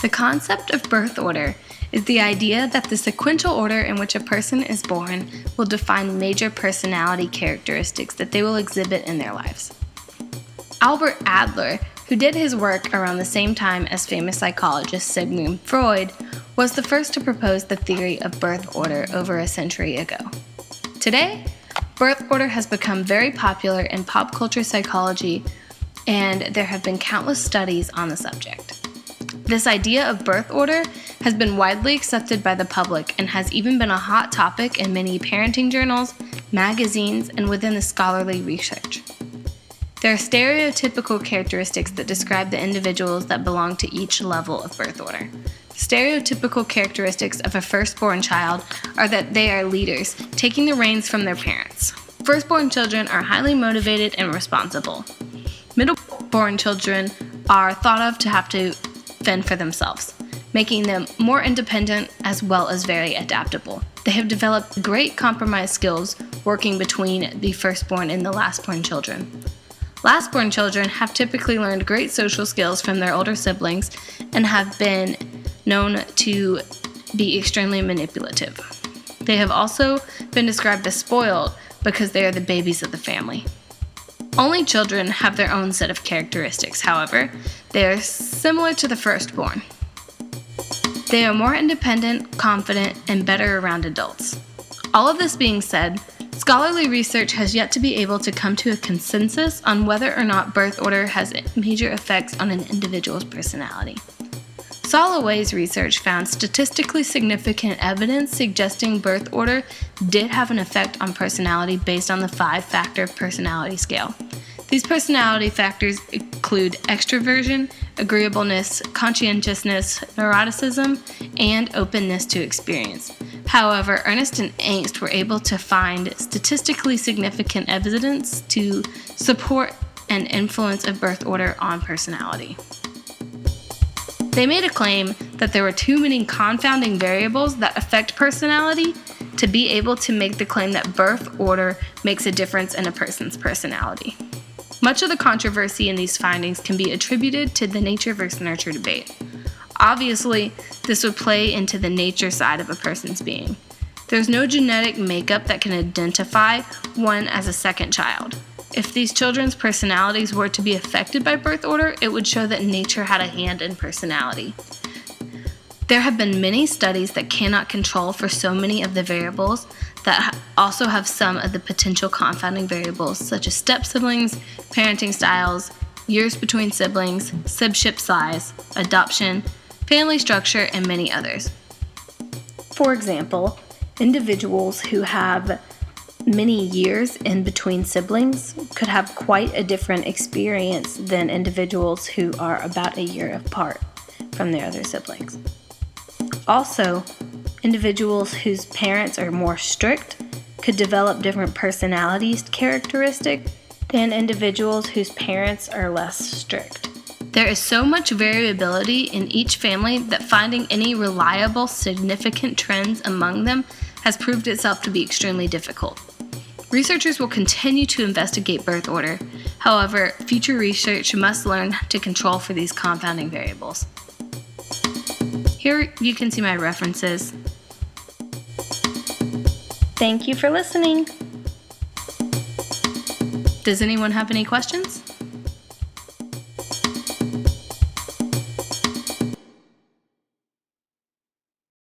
The concept of birth order is the idea that the sequential order in which a person is born will define major personality characteristics that they will exhibit in their lives. Albert Adler, who did his work around the same time as famous psychologist Sigmund Freud, was the first to propose the theory of birth order over a century ago. Today, birth order has become very popular in pop culture psychology, and there have been countless studies on the subject. This idea of birth order has been widely accepted by the public and has even been a hot topic in many parenting journals, magazines, and within the scholarly research. There are stereotypical characteristics that describe the individuals that belong to each level of birth order. Stereotypical characteristics of a firstborn child are that they are leaders, taking the reins from their parents. Firstborn children are highly motivated and responsible. Middleborn children are thought of to have to fend for themselves, making them more independent as well as very adaptable. They have developed great compromise skills working between the firstborn and the lastborn children. Lastborn children have typically learned great social skills from their older siblings and have been known to be extremely manipulative. They have also been described as spoiled because they are the babies of the family. Only children have their own set of characteristics, however. They are similar to the firstborn. They are more independent, confident, and better around adults. All of this being said, scholarly research has yet to be able to come to a consensus on whether or not birth order has major effects on an individual's personality. Soloway's research found statistically significant evidence suggesting birth order did have an effect on personality based on the 5-factor personality scale. These personality factors include extroversion, agreeableness, conscientiousness, neuroticism, and openness to experience. However, Ernst and Angst were able to find statistically significant evidence to support an influence of birth order on personality. They made a claim that there were too many confounding variables that affect personality to be able to make the claim that birth order makes a difference in a person's personality. Much of the controversy in these findings can be attributed to the nature versus nurture debate. Obviously, this would play into the nature side of a person's being. There's no genetic makeup that can identify one as a second child. If these children's personalities were to be affected by birth order, it would show that nature had a hand in personality. There have been many studies that cannot control for so many of the variables that also have some of the potential confounding variables, such as step-siblings, parenting styles, years between siblings, sibship size, adoption, family structure, and many others. For example, individuals who have many years in between siblings could have quite a different experience than individuals who are about a year apart from their other siblings. Also, individuals whose parents are more strict could develop different personality characteristics than individuals whose parents are less strict. There is so much variability in each family that finding any reliable, significant trends among them has proved itself to be extremely difficult. Researchers will continue to investigate birth order. However, future research must learn to control for these confounding variables. Here you can see my references. Thank you for listening. Does anyone have any questions?